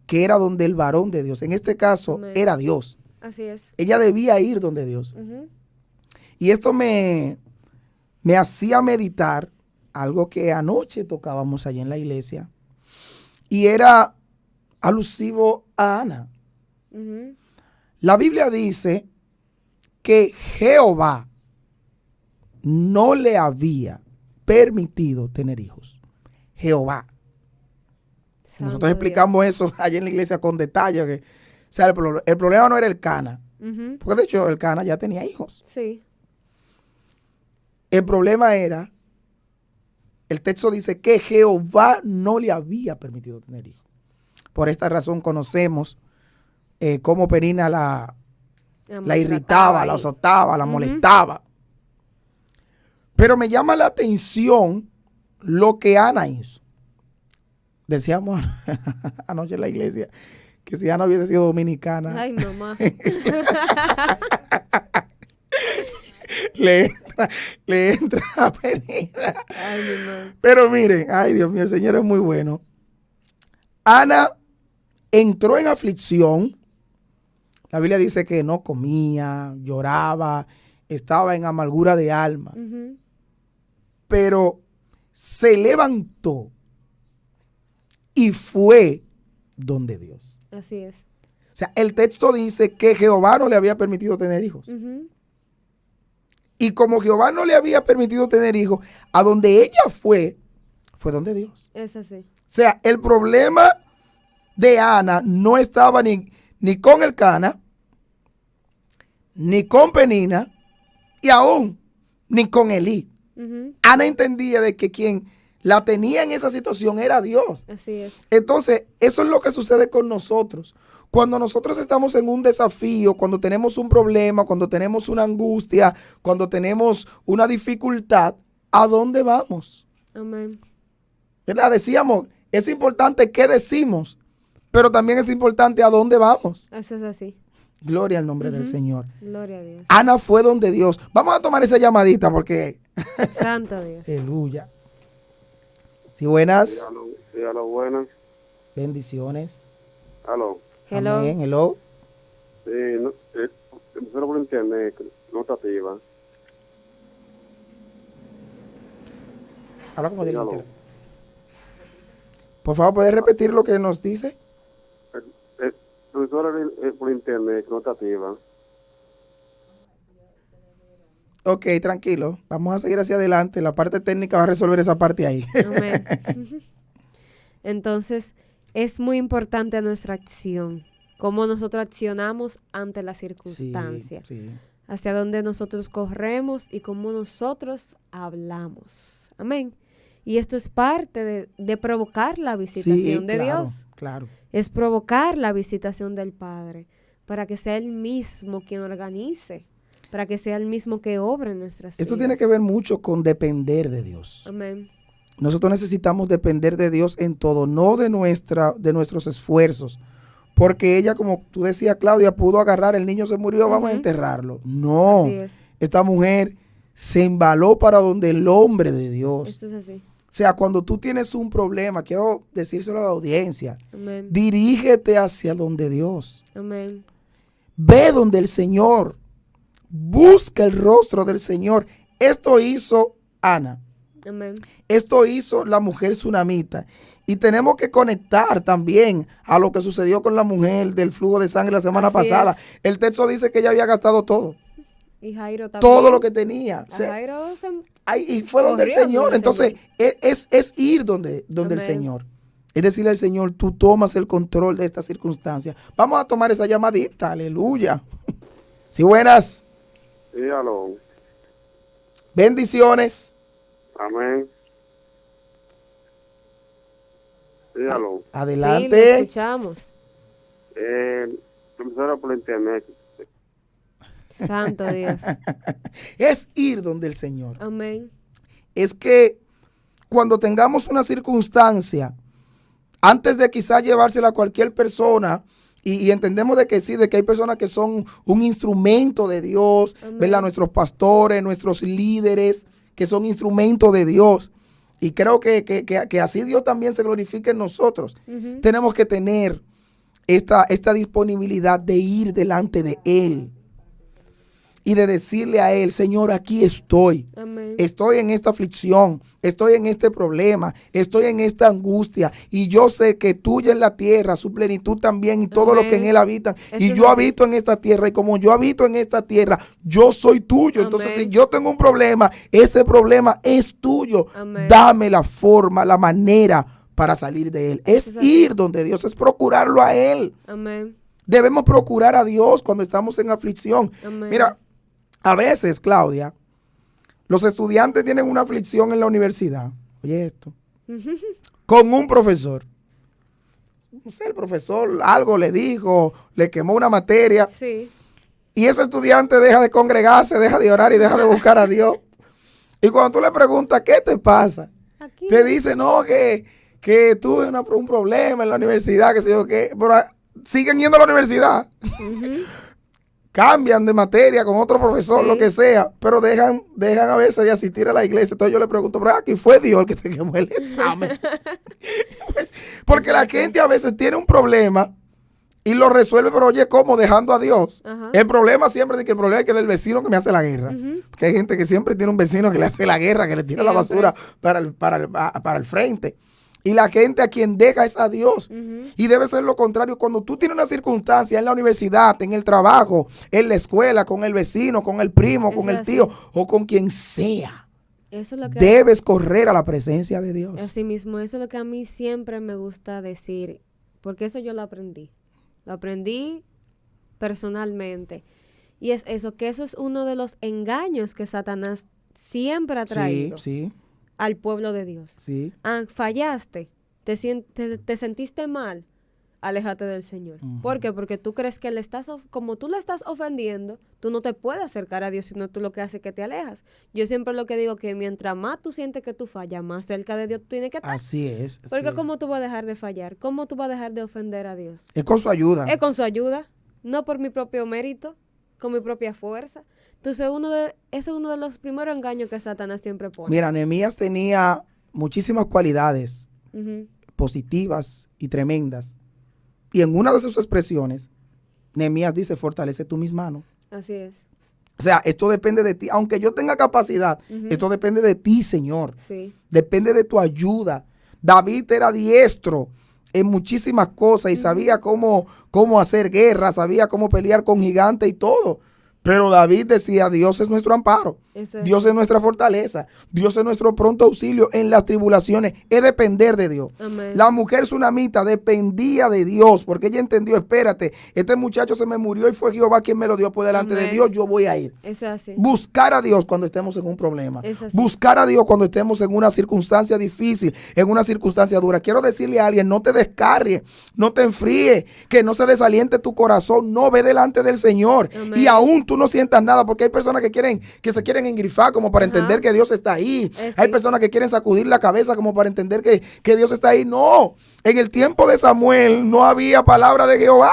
que era donde el varón de Dios. En este caso,
Amén.
era Dios.
Así es.
Ella debía ir donde Dios.
Ujú.
Y esto me hacía meditar algo que anoche tocábamos allá en la iglesia. Y era alusivo a Ana.
Ujú.
La Biblia dice que Jehová no le había permitido tener hijos. Jehová.
Santo
Nosotros explicamos eso allá en la iglesia con detalle. O sea, el problema no era el Cana.
Dios. Ujú.
Porque de hecho el Cana ya tenía hijos.
Sí.
El problema era, el texto dice que Jehová no le había permitido tener hijos. Por esta razón conocemos cómo Penina la irritaba, la azotaba, la molestaba. Pero me llama la atención lo que Ana hizo. Decíamos anoche en la iglesia que si Ana hubiese sido dominicana,
Ay, mamá.
le entra a Penina.
Ay, mi madre.
Pero miren, ay Dios mío, el Señor es muy bueno. Ana entró en aflicción. La Biblia dice que no comía, lloraba, estaba en amargura de alma.
Ujú.
Pero se levantó y fue donde Dios.
Así es.
O sea, el texto dice que Jehová no le había permitido tener hijos.
Ujú.
Y como Jehová no le había permitido tener hijos, a donde ella fue donde Dios.
Es así.
O sea, el problema de Ana no estaba ni con el Cana, ni con Penina, y aún ni con Elí.
Ujú.
Ana entendía de que quien la tenía en esa situación era Dios.
Así es.
Entonces, eso es lo que sucede con nosotros. Cuando nosotros estamos en un desafío, cuando tenemos un problema, cuando tenemos una angustia, cuando tenemos una dificultad, ¿a dónde vamos?
Amén.
¿Verdad? Decíamos, es importante qué decimos, pero también es importante a dónde vamos.
Eso es así.
Gloria al nombre del Señor.
Gloria a Dios.
Ana fue donde Dios. Vamos a tomar esa llamadita porque...
Santo Dios.
Aleluya. Sí, buenas.
Sí, aló, buenas.
Bendiciones.
Aló.
Hello.
Amén, hello.
Sí, no, solo por internet, notativa.
Habla como
Sí,
Dios
aló.
quiera. Por favor, ¿puedes repetir lo que nos dice?
Profesora por internet, notativa.
Ok, tranquilo. Vamos a seguir hacia adelante. La parte técnica va a resolver esa parte ahí.
Amén. Entonces, es muy importante nuestra acción, cómo nosotros accionamos ante la circunstancia,
Sí.
hacia dónde nosotros corremos y cómo nosotros hablamos. Amén. Y esto es parte de provocar la visitación de
claro,
Dios.
claro.
Es provocar la visitación del Padre para que sea Él mismo quien organice, para que sea Él mismo que obre en nuestras
Esto
vidas.
tiene que ver mucho con depender de Dios.
Amén.
Nosotros necesitamos depender de Dios en todo, no de nuestros esfuerzos. Porque ella, como tú decías, Claudia, pudo agarrar, el niño se murió, vamos a enterrarlo. No,
Así es.
esta mujer se embaló para donde el hombre de Dios.
Esto es así.
O sea, cuando tú tienes un problema, quiero decírselo a la audiencia,
Amén.
dirígete hacia donde Dios.
Amén.
Ve donde el Señor. Busca el rostro del Señor. Esto hizo Ana.
Amén.
Esto hizo la mujer tsunamita. Y tenemos que conectar también a lo que sucedió con la mujer del flujo de sangre la semana
Así
pasada. El texto dice que ella había gastado todo.
Y Jairo también.
Todo lo que tenía. O
A
sea,
Jairo
y fue donde el
corrió
Señor.
donde el
Entonces, es ir donde el
Amén.
Señor. Es decirle al Señor, tú tomas el control de esta circunstancia. Vamos a tomar esa llamadita. Aleluya. Sí, buenas.
Sí, aló.
Bendiciones.
Amén. Sí, aló.
Sí, lo
Adelante.
escuchamos.
Profesora por internet.
Santo Dios.
Es ir donde el Señor.
Amén.
Es que cuando tengamos una circunstancia, antes de quizás llevársela a cualquier persona, y entendemos de que sí, de que hay personas que son un instrumento de Dios,
Amén.
¿verdad? Nuestros pastores, nuestros líderes, que son instrumentos de Dios. Y creo que así Dios también se glorifique en nosotros.
Ujú.
Tenemos que tener esta disponibilidad de ir delante de Él y de decirle a Él, Señor, aquí estoy.
Amén.
Estoy en esta aflicción, estoy en este problema, estoy en esta angustia y yo sé que tuya es la tierra, su plenitud también y todo lo que en él habita.
Eso
Y
es
yo
así.
habito en esta tierra y como yo habito en esta tierra, yo soy tuyo. Entonces,
Amén.
si yo tengo un problema, ese problema es tuyo.
Amén.
Dame la forma, la manera para salir de él.
Eso
Es
es así.
ir donde Dios, es procurarlo a él.
Amén.
Debemos procurar a Dios cuando estamos en aflicción.
Amén.
Mira, a veces, Claudia, los estudiantes tienen una aflicción en la universidad. Oye esto. Con un profesor. No sé, el profesor algo le dijo, le quemó una materia.
Sí.
Y ese estudiante deja de congregarse, deja de orar y deja de buscar a Dios. Y cuando tú le preguntas, ¿qué te pasa?
Aquí.
Te dice, no, que tuve un problema en la universidad, que sé yo qué. Pero siguen yendo a la universidad. Cambian de materia con otro profesor,
Sí.
lo que sea, pero dejan a veces de asistir a la iglesia. Entonces yo le pregunto, pero aquí fue Dios el que te quemó el examen. Pues, porque la gente a veces tiene un problema y lo resuelve, pero oye, ¿cómo? Dejando a Dios.
Ajá.
El problema siempre es que el problema es que es del vecino que me hace la guerra. Porque hay gente que siempre tiene un vecino que le hace la guerra, que le tira la
Siempre.
basura para el frente. Y la gente a quien deja es a Dios. Y debe ser lo contrario. Cuando tú tienes una circunstancia en la universidad, en el trabajo, en la escuela, con el vecino, con el primo,
Eso
con
es
el
así.
tío o con quien sea,
Eso es lo que
debes correr a la presencia de Dios.
Así mismo, eso es lo que a mí siempre me gusta decir, porque eso yo lo aprendí. Lo aprendí personalmente. Y es eso, que eso es uno de los engaños que Satanás siempre ha
Sí,
traído
sí,
al pueblo de Dios.
sí.
Fallaste, te sentiste mal, aléjate del Señor. ¿Por qué? Porque tú crees que como tú le estás ofendiendo, tú no te puedes acercar a Dios, sino tú lo que haces es que te alejas. Yo siempre lo que digo que mientras más tú sientes que tú fallas, más cerca de Dios tú tienes que estar.
Así es. así
Porque
es.
¿cómo tú vas a dejar de fallar? ¿Cómo tú vas a dejar de ofender a Dios?
Es con su ayuda.
Es con su ayuda, no por mi propio mérito, con mi propia fuerza. Entonces eso es uno de los primeros engaños que Satanás siempre pone.
Mira, Nehemías tenía muchísimas cualidades
Ujú.
positivas y tremendas. Y en una de sus expresiones, Nehemías dice, fortalece tú mis manos.
Así es,
O sea, esto depende de ti. Aunque yo tenga capacidad, esto depende de ti, Señor.
sí.
Depende de tu ayuda. David era diestro en muchísimas cosas y sabía cómo hacer guerra, sabía cómo pelear con gigantes y todo. Pero David decía, Dios es nuestro amparo,
Eso es.
Dios es nuestra fortaleza, Dios es nuestro pronto auxilio en las tribulaciones. Es depender de Dios.
Amén.
La mujer tsunamita dependía de Dios porque ella entendió, espérate, este muchacho se me murió y fue Jehová quien me lo dio por delante de
Amén.
Dios, yo voy a ir.
Eso es así.
Buscar a Dios cuando estemos en un problema.
Es así.
Buscar a Dios cuando estemos en una circunstancia difícil, en una circunstancia dura. Quiero decirle a alguien, no te descarries, no te enfríes, que no se desaliente tu corazón, no ve delante del Señor.
Amén.
Y aún tú no sientas nada, porque hay personas que se quieren engrifar como para
Ajá.
entender que Dios está ahí.
Sí.
Hay personas que quieren sacudir la cabeza como para entender que Dios está ahí. No, en el tiempo de Samuel no había palabra de Jehová.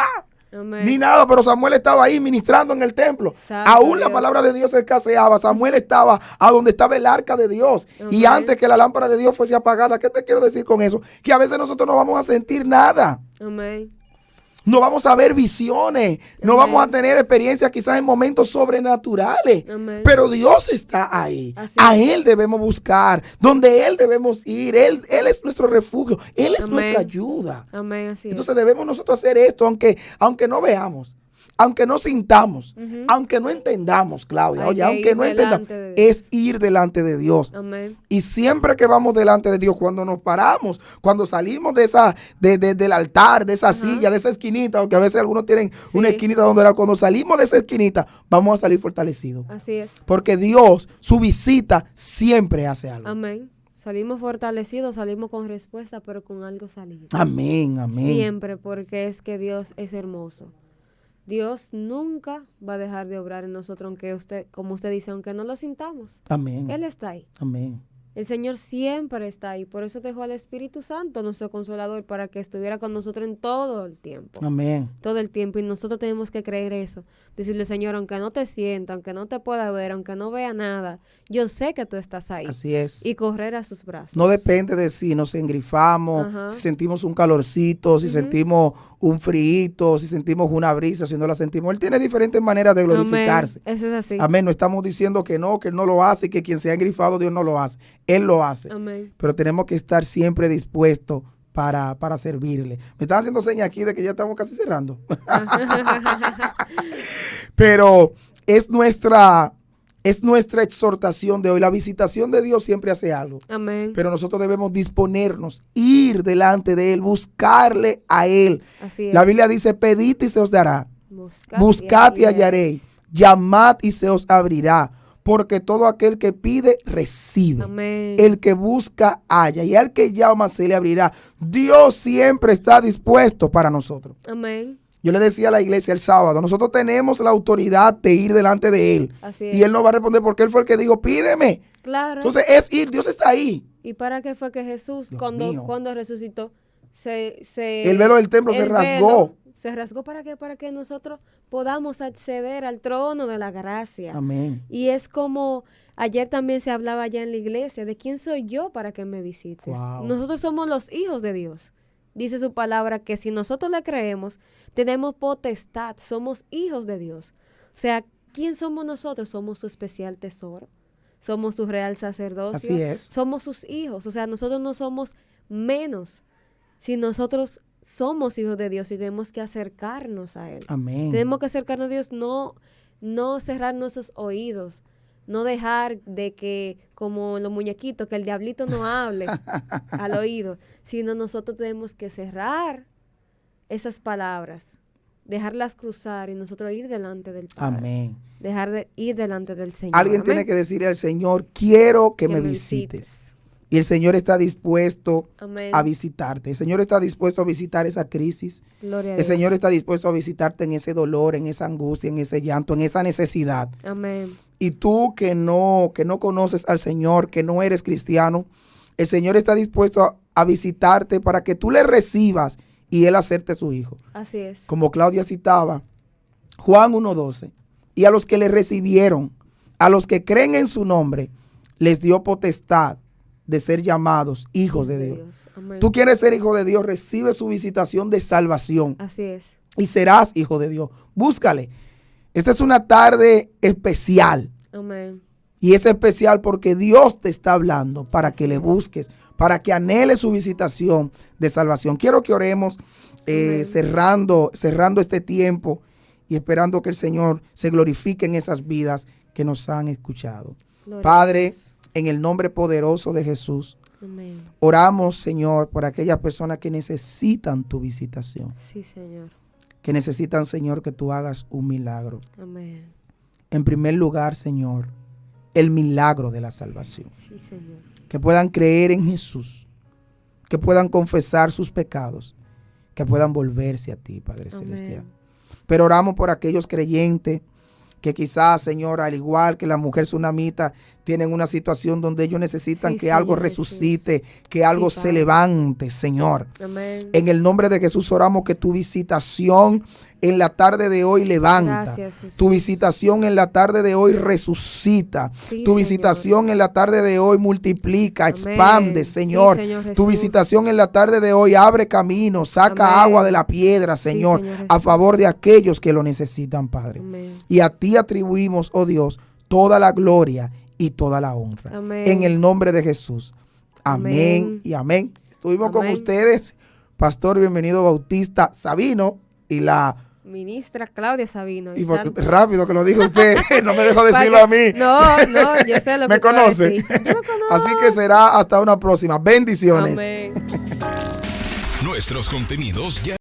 Amén.
Ni nada, pero Samuel estaba ahí ministrando en el templo.
Santo
Aún la
Dios.
palabra de Dios escaseaba. Samuel estaba a donde estaba el arca de Dios. Y
Amén.
antes que la lámpara de Dios fuese apagada, ¿qué te quiero decir con eso? Que a veces nosotros no vamos a sentir nada.
Amén.
No vamos a ver visiones. No
Amén.
vamos a tener experiencias quizás en momentos sobrenaturales.
Amén.
Pero Dios está ahí.
Así
A
es.
Él debemos buscar. Donde Él debemos ir. Él es nuestro refugio. Él es
Amén.
nuestra ayuda.
Amén, así es.
Entonces debemos nosotros hacer esto, aunque no veamos, aunque no sintamos, aunque no entendamos, Claudia.
Hay
Oye,
que
aunque
ir
no entendamos,
delante de Dios.
es ir delante de Dios.
Amén.
Y siempre que vamos delante de Dios, cuando nos paramos, cuando salimos del altar, de esa silla, de esa esquinita, porque a veces algunos tienen una esquinita donde orar, cuando salimos de esa esquinita, vamos a salir fortalecidos.
Así es.
Porque Dios, su visita, siempre hace algo.
Amén. Salimos fortalecidos, salimos con respuesta, pero con algo salimos.
Amén, amén.
Siempre, porque es que Dios es hermoso. Dios nunca va a dejar de obrar en nosotros, aunque usted, como usted dice, aunque no lo sintamos.
Amén.
Él está ahí.
Amén.
El Señor siempre está ahí. Por eso dejó al Espíritu Santo, nuestro Consolador, para que estuviera con nosotros en todo el tiempo.
Amén.
Todo el tiempo. Y nosotros tenemos que creer eso. Decirle, Señor, aunque no te sienta, aunque no te pueda ver, aunque no vea nada, yo sé que tú estás ahí.
Así es.
Y correr a sus brazos.
No depende de si nos engrifamos,
Ajá.
si sentimos un calorcito, si
Ujú.
sentimos un frío, si sentimos una brisa, si no la sentimos. Él tiene diferentes maneras de glorificarse.
Amén. Eso es así.
Amén. No estamos diciendo que no lo hace, que quien se ha engrifado Dios no lo hace. Él lo hace.
Amén.
Pero tenemos que estar siempre dispuestos para servirle. Me están haciendo señas aquí de que ya estamos casi cerrando. Pero es nuestra exhortación de hoy. La visitación de Dios siempre hace algo.
Amén.
Pero nosotros debemos disponernos, ir delante de Él, buscarle a Él.
Así es.
La Biblia dice, pedid y se os dará.
Buscad
Buscad y hallaréis. Llamad y se os abrirá. Porque todo aquel que pide, recibe.
Amén.
El que busca, halla. Y al que llama, se le abrirá. Dios siempre está dispuesto para nosotros.
Amén.
Yo le decía a la iglesia el sábado, nosotros tenemos la autoridad de ir delante de Él.
Así es.
Y Él no va a responder porque Él fue el que dijo, pídeme.
Claro.
Entonces es ir, Dios está ahí.
¿Y para qué fue que Jesús,
Dios mío.
cuando resucitó,
El velo del templo se rasgó.
Se rasgó para qué? Para que nosotros podamos acceder al trono de la gracia.
Amén.
Y es como ayer también se hablaba allá en la iglesia, de quién soy yo para que me visites.
Wow.
Nosotros somos los hijos de Dios. Dice su palabra que si nosotros le creemos, tenemos potestad, somos hijos de Dios. O sea, ¿quién somos nosotros? Somos su especial tesoro. Somos su real sacerdocio.
Así es.
Somos sus hijos. O sea, nosotros no somos menos. Si nosotros somos hijos de Dios y tenemos que acercarnos a Él.
Amén.
Tenemos que acercarnos a Dios, no cerrar nuestros oídos, no dejar de que, como los muñequitos, que el diablito no hable al oído, sino nosotros tenemos que cerrar esas palabras, dejarlas cruzar y nosotros ir delante del Padre.
Amén.
Dejar de ir delante del Señor.
Alguien
Amén.
tiene que decirle al Señor, quiero que me visites. Y el Señor está dispuesto
Amén.
a visitarte. El Señor está dispuesto a visitar esa crisis.
Gloria a
El
Dios.
Señor está dispuesto a visitarte en ese dolor, en esa angustia, en ese llanto, en esa necesidad.
Amén.
Y tú que no conoces al Señor, que no eres cristiano, el Señor está dispuesto a visitarte para que tú le recibas y Él hacerte su hijo.
Así es.
Como Claudia citaba, Juan 1:12. Y a los que le recibieron, a los que creen en su nombre, les dio potestad de ser llamados hijos de Dios.
Amén.
Tú quieres ser hijo de Dios, recibe su visitación de salvación
Así es.
y serás hijo de Dios. Búscale. Esta es una tarde especial.
Amén.
Y es especial porque Dios te está hablando para que le busques, para que anheles su visitación de salvación. Quiero que oremos cerrando este tiempo y esperando que el Señor se glorifique en esas vidas que nos han escuchado.
Gloria a
Padre,
Dios.
en el nombre poderoso de Jesús,
Amén.
oramos, Señor, por aquellas personas que necesitan tu visitación,
Sí, Señor.
que necesitan, Señor, que tú hagas un milagro.
Amén.
En primer lugar, Señor, el milagro de la salvación.
Sí, Señor.
Que puedan creer en Jesús, que puedan confesar sus pecados, que puedan volverse a ti, Padre
Amén.
Celestial. Pero oramos por aquellos creyentes que quizás, Señor, al igual que la mujer tsunamita, tienen una situación donde ellos necesitan
Sí,
que algo
Señor Jesús.
resucite, que algo
Sí,
se
Padre.
levante, Señor.
Amén.
En el nombre de Jesús oramos que tu visitación en la tarde de hoy levanta.
Gracias, Jesús.
Tu visitación en la tarde de hoy resucita.
Sí,
Tu
Señor.
visitación en la tarde de hoy multiplica,
Amén.
expande,
Sí,
Señor.
Señor
Tu
Jesús.
visitación en la tarde de hoy abre camino, saca
Amén.
agua de la piedra,
Sí,
Señor,
Señor
a
Jesús.
favor de aquellos que lo necesitan, Padre.
Amén.
Y a ti atribuimos, oh Dios, toda la gloria y toda la honra.
Amén.
En el nombre de Jesús. Amén,
Amén.
y amén. Estuvimos con
Amén.
ustedes, Pastor Bienvenido Bautista Sabino y la...
Ministra Claudia Sabino.
Y
Santo.
rápido que lo dijo usted, no me dejó decirlo
Para
a mí.
que- No, yo sé lo que
Me
tú vas a
conoce.
decir. Yo lo conozco.
Así que será hasta una próxima. Bendiciones.
Amén.
Nuestros contenidos ya